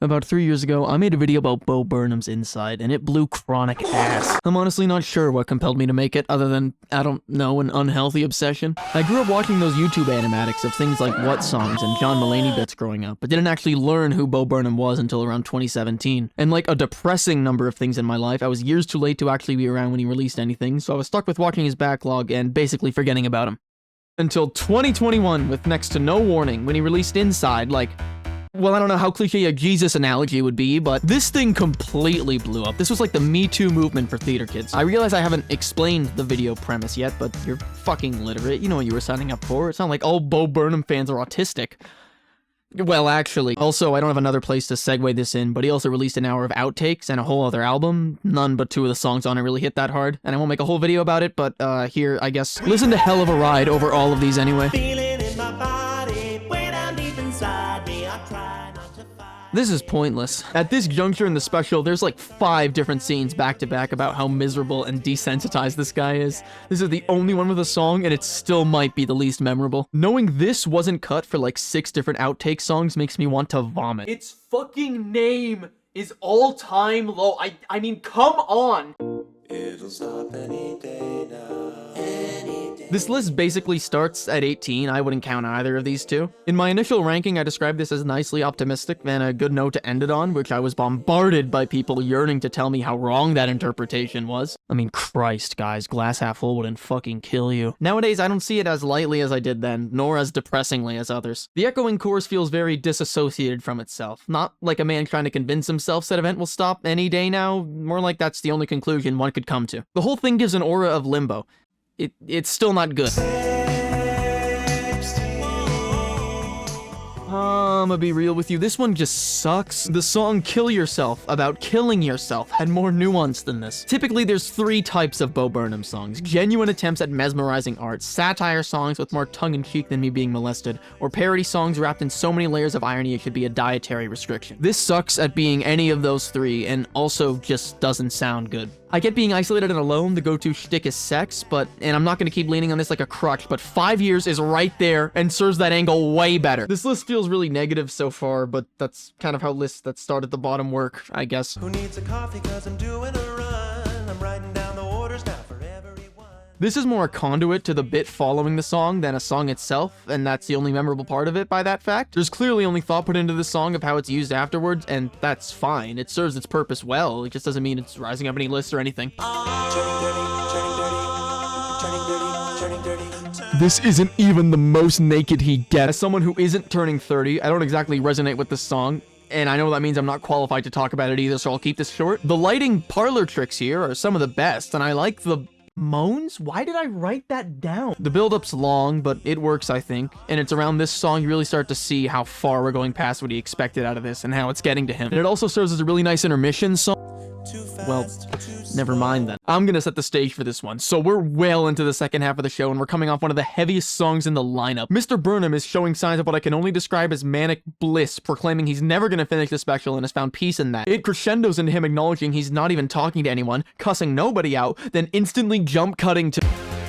About 3 years ago, I made a video about Bo Burnham's Inside, and it blew chronic ass. I'm honestly not sure what compelled me to make it, other than, I don't know, an unhealthy obsession. I grew up watching those YouTube animatics of things like What Songs and John Mulaney bits growing up, but didn't actually learn who Bo Burnham was until around 2017. And like a depressing number of things in my life, I was years too late to actually be around when he released anything, so I was stuck with watching his backlog and basically forgetting about him. Until 2021, with next to no warning, when he released Inside, like... Well, I don't know how cliche a Jesus analogy would be, but this thing completely blew up. This was like the Me Too movement for theater kids. I realize I haven't explained the video premise yet, but you're fucking literate. You know what you were signing up for. It's not like all Bo Burnham fans are autistic. Well, actually. Also, I don't have another place to segue this in, but he also released an hour of outtakes and a whole other album. None but 2 of the songs on it really hit that hard, and I won't make a whole video about it, but here, I guess, listen to Hell of a Ride over all of these anyway. This is pointless. At this juncture in the special, there's like 5 different scenes back to back about how miserable and desensitized this guy is. This is the only one with a song, and it still might be the least memorable. Knowing this wasn't cut for like 6 different outtake songs makes me want to vomit. Its fucking name is All Time Low. I mean, come on! It'll stop any day now. This list basically starts at 18, I wouldn't count either of these two. In my initial ranking, I described this as nicely optimistic and a good note to end it on, which I was bombarded by people yearning to tell me how wrong that interpretation was. I mean, Christ, guys, glass half full wouldn't fucking kill you. Nowadays, I don't see it as lightly as I did then, nor as depressingly as others. The echoing chorus feels very disassociated from itself. Not like a man trying to convince himself said event will stop any day now, more like that's the only conclusion one could come to. The whole thing gives an aura of limbo. It's still not good. I'm gonna be real with you, this one just sucks. The song Kill Yourself, about killing yourself, had more nuance than this. Typically, there's 3 types of Bo Burnham songs. Genuine attempts at mesmerizing art, satire songs with more tongue-in-cheek than me being molested, or parody songs wrapped in so many layers of irony it should be a dietary restriction. This sucks at being any of those 3, and also just doesn't sound good. I get being isolated and alone, the go-to shtick is sex, and I'm not gonna keep leaning on this like a crutch, but 5 years is right there and serves that angle way better. This list feels really negative so far, but that's kind of how lists that start at the bottom work, I guess. Who needs a coffee 'cause I'm doing a run? I'm writing down the orders now for everyone. This is more a conduit to the bit following the song than a song itself, and that's the only memorable part of it by that fact. There's clearly only thought put into the song of how it's used afterwards, and that's fine. It serves its purpose well. It just doesn't mean it's rising up any lists or anything. This isn't even the most naked he gets. As someone who isn't turning 30, I don't exactly resonate with this song, and I know that means I'm not qualified to talk about it either, so I'll keep this short. The lighting parlor tricks here are some of the best, and I like the moans? Why did I write that down? The build-up's long, but it works, I think, and it's around this song you really start to see how far we're going past what he expected out of this and how it's getting to him. And it also serves as a really nice intermission song. Well, never mind then. I'm gonna set the stage for this one. So we're well into the second half of the show, and we're coming off one of the heaviest songs in the lineup. Mr. Burnham is showing signs of what I can only describe as manic bliss, proclaiming he's never gonna finish the special and has found peace in that. It crescendos into him acknowledging he's not even talking to anyone, cussing nobody out, then instantly jump cutting to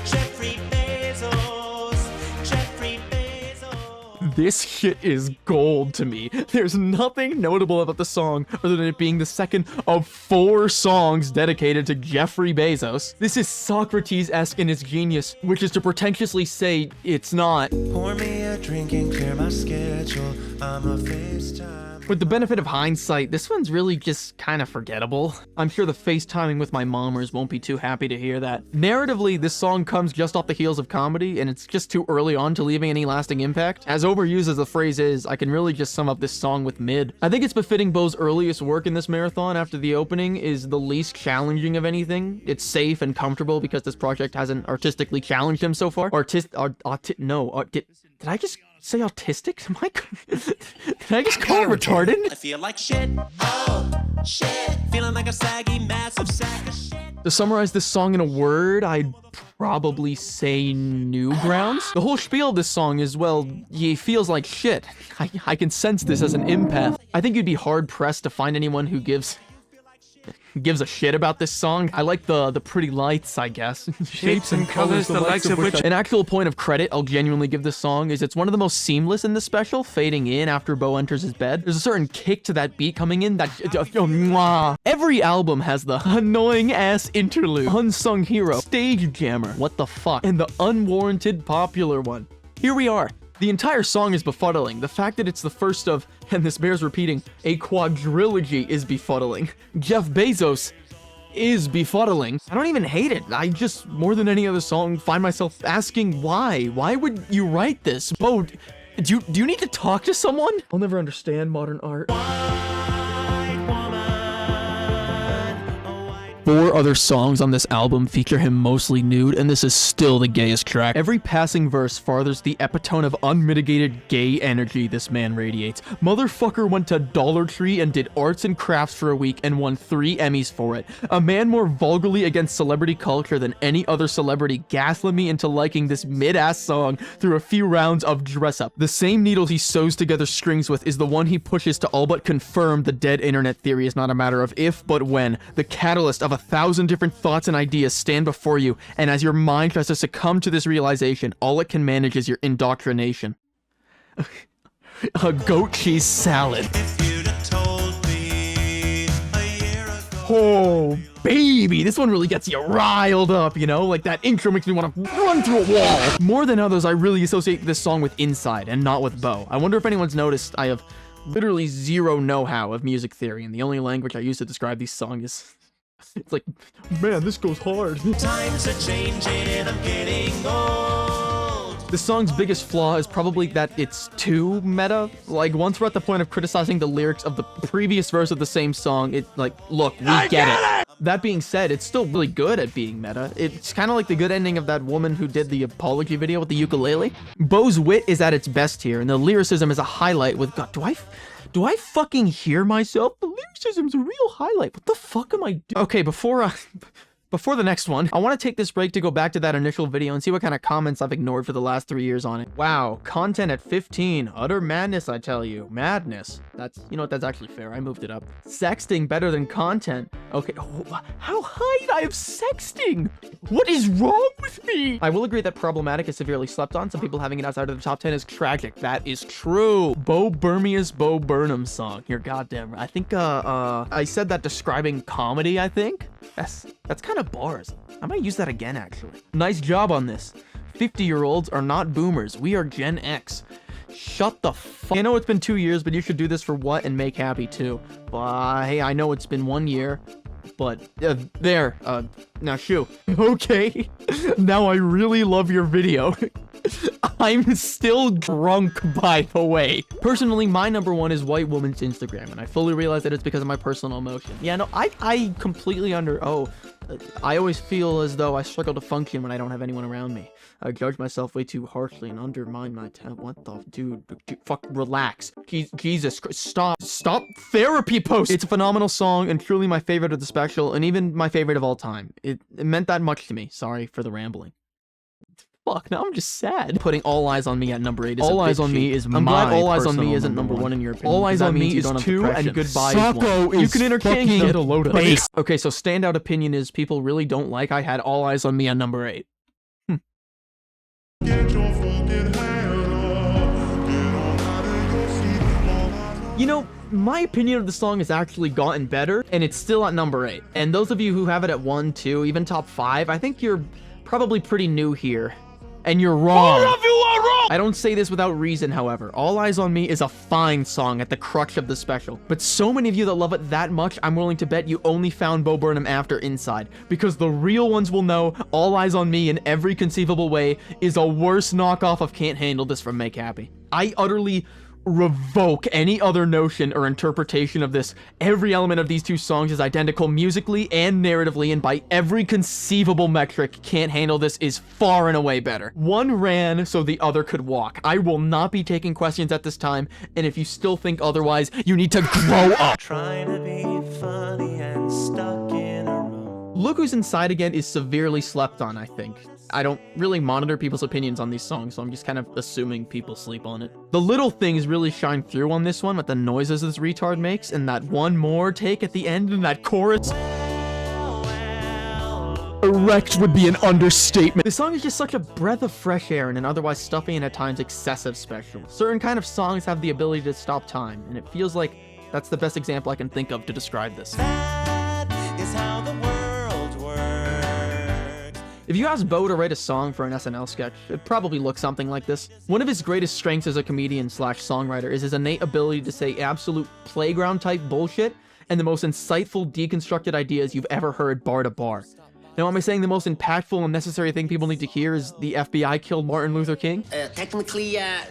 Jeffrey Bezos, Jeffrey Bezos. This shit is gold to me. There's nothing notable about the song other than it being the second of 4 songs dedicated to Jeffrey Bezos. This is Socrates-esque in its genius, which is to pretentiously say it's not. Pour me a drink and clear my schedule. I'm a FaceTime. With the benefit of hindsight, this one's really just kind of forgettable. I'm sure the FaceTiming with my mommers won't be too happy to hear that. Narratively, this song comes just off the heels of comedy, and it's just too early on to leaving any lasting impact. As overused as the phrase is, I can really just sum up this song with mid. I think it's befitting Bo's earliest work in this marathon after the opening is the least challenging of anything. It's safe and comfortable because this project hasn't artistically challenged him so far. Did I just say autistic? Did I just call it retarded? I feel like shit. Oh, shit. Feeling like a saggy, massive sack of shit. To summarize this song in a word, I'd probably say Newgrounds. The whole spiel of this song is, well, he feels like shit. I can sense this as an empath. I think you'd be hard-pressed to find anyone who gives gives a shit about this song. I like the pretty lights, I guess. Shapes and colors, the likes of which... An actual point of credit I'll genuinely give this song is it's one of the most seamless in the special, fading in after Bo enters his bed. There's a certain kick to that beat coming in that... mwah. Every album has the annoying-ass interlude, unsung hero, stage jammer, what the fuck, and the unwarranted popular one. Here we are. The entire song is befuddling. The fact that it's the first of, and this bears repeating, a quadrilogy is befuddling. Jeff Bezos is befuddling. I don't even hate it. I just, more than any other song, find myself asking why. Why would you write this? Bo, do you need to talk to someone? I'll never understand modern art. 4 other songs on this album feature him mostly nude, and this is still the gayest track. Every passing verse farthers the epitome of unmitigated gay energy this man radiates. Motherfucker went to Dollar Tree and did arts and crafts for a week and won 3 Emmys for it. A man more vulgarly against celebrity culture than any other celebrity gaslit me into liking this mid-ass song through a few rounds of dress-up. The same needle he sews together strings with is the one he pushes to all but confirm the dead internet theory is not a matter of if but when. The catalyst of 1,000 different thoughts and ideas stand before you, and as your mind tries to succumb to this realization, all it can manage is your indoctrination. A goat cheese salad. Oh, baby, this one really gets you riled up, you know? Like, that intro makes me want to run through a wall. More than others, I really associate this song with Inside and not with Bo. I wonder if anyone's noticed I have literally zero know-how of music theory, and the only language I use to describe these songs is... It's like, man, this goes hard. Times are changing, I'm getting old. The song's biggest flaw is probably that it's too meta. Like, once we're at the point of criticizing the lyrics of the previous verse of the same song, it's like, look, we get it. That being said, it's still really good at being meta. It's kind of like the good ending of that woman who did the apology video with the ukulele. Bo's wit is at its best here, and the lyricism is a highlight with... God, do I fucking hear myself? The lyricism's a real highlight. What the fuck am I doing? Okay, before the next one, I want to take this break to go back to that initial video and see what kind of comments I've ignored for the last 3 years on it. Wow, content at 15. Utter madness, I tell you. Madness. That's, you know what, that's actually fair. I moved it up. Sexting better than content. Okay, how high I have sexting? What is wrong with me? I will agree that Problematic is severely slept on. Some people having it outside of the top 10 is tragic. That is true. Bo Burmius Bo Burnham song. You're goddamn right. I think, I said that describing comedy, I think. That's kind of bars. I might use that again, actually. Nice job on this. 50-year-olds are not boomers. We are Gen X. Shut the fuck. I know it's been 2 years, but you should do this for what and make happy too. Hey, I know it's been 1 year, but now shoo. Okay. Now I really love your video. I'm still drunk, by the way. Personally, my number 1 is white woman's Instagram, and I fully realize that it's because of my personal emotion. Yeah, no, I completely I always feel as though I struggle to function when I don't have anyone around me. I judge myself way too harshly and undermine my talent. What the dude? Fuck, relax. Jesus Christ, stop therapy post. It's a phenomenal song and truly my favorite of the special, and even my favorite of all time. It meant that much to me. Sorry for the rambling. Fuck, now I'm just sad. Putting All Eyes on Me at number 8 is All Eyes on Me is my I'm glad All Eyes on personal Me isn't number number 1 in your opinion. All Eyes on Me is 2 and Goodbye is 1. You can interchange them. Get a load of it. Okay, so standout opinion is people really don't like I had All Eyes on Me at number 8. You know, my opinion of the song has actually gotten better, and it's still at number 8. And those of you who have it at 1, 2, even top 5, I think you're probably pretty new here. And you're wrong. All of you are wrong! I don't say this without reason, however. All Eyes on Me is a fine song at the crux of the special. But so many of you that love it that much, I'm willing to bet you only found Bo Burnham after Inside. Because the real ones will know All Eyes on Me in every conceivable way is a worse knockoff of Can't Handle This from Make Happy. I utterly revoke any other notion or interpretation of this. Every element of these two songs is identical musically and narratively, and by every conceivable metric, Can't Handle This is far and away better. One ran so the other could walk. I will not be taking questions at this time, and if you still think otherwise, you need to grow up. Trying to be funny and stuck in a room. Look Who's Inside Again is severely slept on, I think. I don't really monitor people's opinions on these songs, so I'm just kind of assuming people sleep on it. The little things really shine through on this one with the noises this retard makes, and that one more take at the end and that chorus. Erect would be an understatement. This song is just such a breath of fresh air in an otherwise stuffy and at times excessive special. Certain kind of songs have the ability to stop time, and it feels like that's the best example I can think of to describe this. That is how the world works. If you ask Bo to write a song for an SNL sketch, it'd probably look something like this. One of his greatest strengths as a comedian slash songwriter is his innate ability to say absolute playground type bullshit and the most insightful deconstructed ideas you've ever heard bar to bar. Now, am I saying the most impactful and necessary thing people need to hear is the FBI killed Martin Luther King?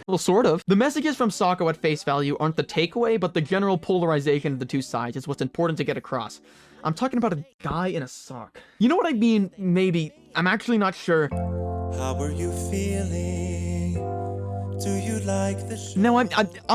Well, sort of. The messages from Socko at face value aren't the takeaway, but the general polarization of the two sides is what's important to get across. I'm talking about a guy in a sock. You know what I mean? Maybe. I'm actually not sure. How are you feeling? Do you like the show? No, I'm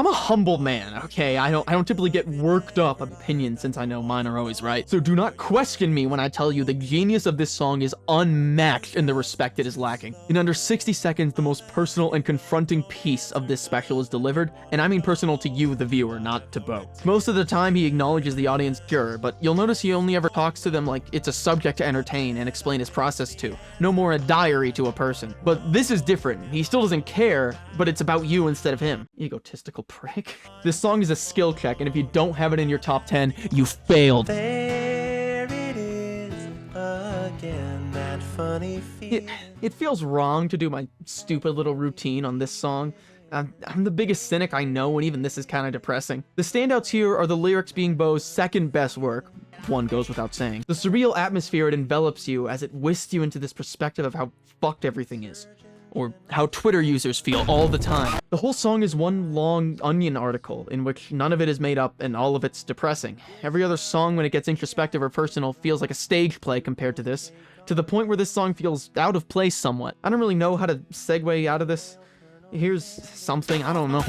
a humble man, okay? I don't typically get worked up opinions since I know mine are always right. So do not question me when I tell you the genius of this song is unmatched in the respect it is lacking. In under 60 seconds, the most personal and confronting piece of this special is delivered, and I mean personal to you, the viewer, not to Bo. Most of the time, he acknowledges the audience, sure, but you'll notice he only ever talks to them like it's a subject to entertain and explain his process to. No more a diary to a person. But this is different. He still doesn't care, but it's about you instead of him. Egotistical prick. This song is a skill check, and if you don't have it in your top 10, you failed. There it is again, that funny feeling. It feels wrong to do my stupid little routine on this song. I'm the biggest cynic I know, and even this is kind of depressing. The standouts here are the lyrics being Bo's second best work. One goes without saying. The surreal atmosphere it envelops you as it whisks you into this perspective of how fucked everything is. Or how Twitter users feel all the time. The whole song is one long Onion article in which none of it is made up and all of it's depressing. Every other song when it gets introspective or personal feels like a stage play compared to this, to the point where this song feels out of place somewhat. I don't really know how to segue out of this. Here's something, I don't know.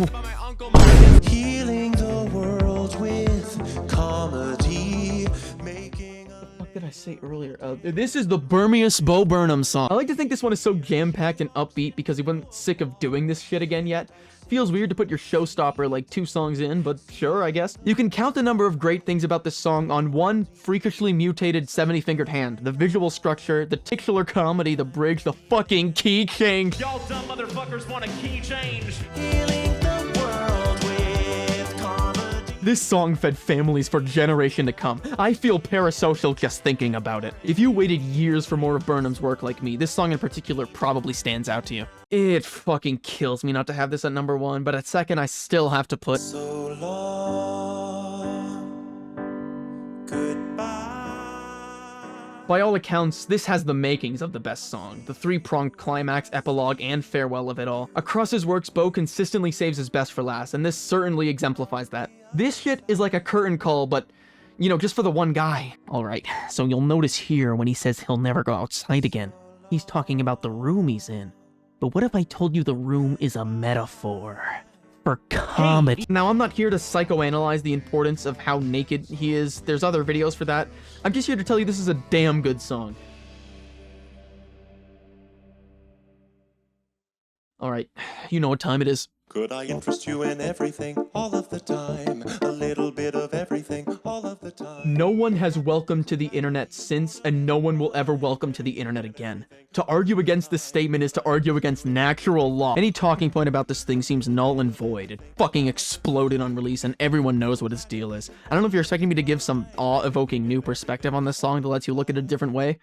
Healing the world with comedy, making a... What did I say earlier? This is the Burmiest Bo Burnham song. I like to think this one is so jam-packed and upbeat because he wasn't sick of doing this shit again yet. Feels weird to put your showstopper like 2 songs in, but sure, I guess. You can count the number of great things about this song on one freakishly mutated 70-fingered hand. The visual structure, the titular comedy, the bridge, the fucking key change. Y'all dumb motherfuckers want a key change. healing the world with comedy. This song fed families for generation to come. I feel parasocial just thinking about it. If you waited years for more of Burnham's work like me, this song in particular probably stands out to you. It fucking kills me not to have this at number 1, but at second I still have to put... So long, goodbye. By all accounts, this has the makings of the best song. The 3-pronged climax, epilogue, and farewell of it all. Across his works, Bo consistently saves his best for last, and this certainly exemplifies that. This shit is like a curtain call, but, you know, just for the one guy. Alright, so you'll notice here when he says he'll never go outside again, he's talking about the room he's in. But what if I told you the room is a metaphor for comedy? Now, I'm not here to psychoanalyze the importance of how naked he is. There's other videos for that. I'm just here to tell you this is a damn good song. Alright, you know what time it is. Could I interest you in everything, all of the time? A little bit of everything, all of the time. No one has welcomed to the internet since, and no one will ever welcome to the internet again. To argue against this statement is to argue against natural law. Any talking point about this thing seems null and void. It fucking exploded on release, and everyone knows what its deal is. I don't know if you're expecting me to give some awe-evoking new perspective on this song that lets you look at it a different way.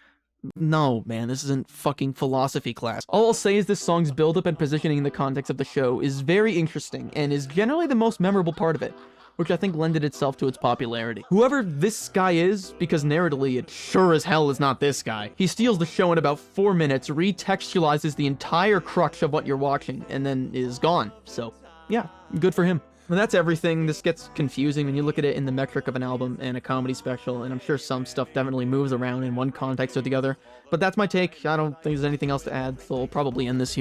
No, man, this isn't fucking philosophy class. All I'll say is this song's build-up and positioning in the context of the show is very interesting, and is generally the most memorable part of it, which I think lended itself to its popularity. Whoever this guy is, because narratively it sure as hell is not this guy, he steals the show in about 4 minutes, retextualizes the entire crux of what you're watching, and then is gone. So, yeah, good for him. And that's everything. This gets confusing when you look at it in the metric of an album and a comedy special, and I'm sure some stuff definitely moves around in one context or the other. But that's my take. I don't think there's anything else to add, so we'll probably end this here.